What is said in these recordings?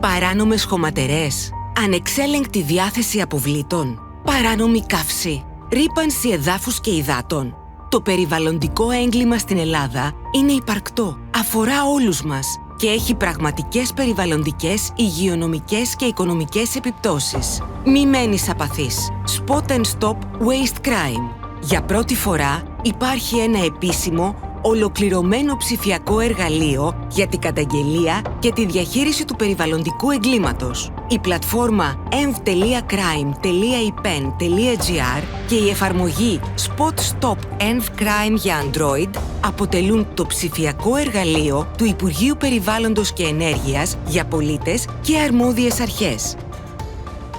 παράνομες χωματερές, ανεξέλεγκτη διάθεση αποβλήτων, παράνομη καύση, ρύπανση εδάφους και υδάτων. Το περιβαλλοντικό έγκλημα στην Ελλάδα είναι υπαρκτό, αφορά όλους μας και έχει πραγματικές περιβαλλοντικές, υγειονομικές και οικονομικές επιπτώσεις. Μη μένεις απαθής. Spot and Stop Waste Crime. Για πρώτη φορά υπάρχει ένα επίσημο, ολοκληρωμένο ψηφιακό εργαλείο για την καταγγελία και τη διαχείριση του περιβαλλοντικού εγκλήματος. Η πλατφόρμα env.crime.ipen.gr και η εφαρμογή Spot Stop ENV-Crime για Android αποτελούν το ψηφιακό εργαλείο του Υπουργείου Περιβάλλοντος και Ενέργειας για πολίτες και αρμόδιες αρχές.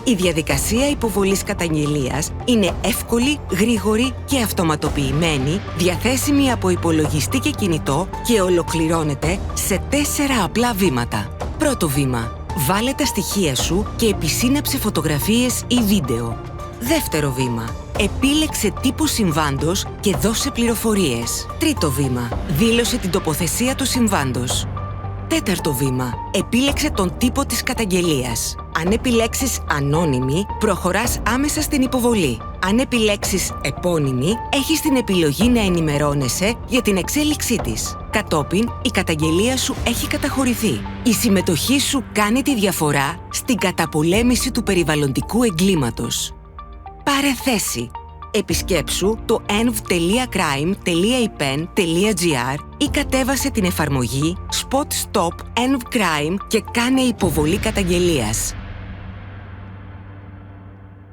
Η διαδικασία υποβολής καταγγελίας είναι εύκολη, γρήγορη και αυτοματοποιημένη, διαθέσιμη από υπολογιστή και κινητό και ολοκληρώνεται σε 4 απλά βήματα. Πρώτο βήμα. Βάλε τα στοιχεία σου και επισύναψε φωτογραφίες ή βίντεο. Δεύτερο βήμα. Επίλεξε τύπο συμβάντος και δώσε πληροφορίες. Τρίτο βήμα. Δήλωσε την τοποθεσία του συμβάντος. Τέταρτο βήμα. Επίλεξε τον τύπο της καταγγελίας. Αν επιλέξεις ανώνυμη, προχωράς άμεσα στην υποβολή. Αν επιλέξεις επώνυμη, έχεις την επιλογή να ενημερώνεσαι για την εξέλιξή της. Κατόπιν, η καταγγελία σου έχει καταχωρηθεί. Η συμμετοχή σου κάνει τη διαφορά στην καταπολέμηση του περιβαλλοντικού εγκλήματος. Πάρε θέση. Επισκέψου το env.crime.ipen.gr ή κατέβασε την εφαρμογή Spot Stop ENV-Crime και κάνε υποβολή καταγγελίας.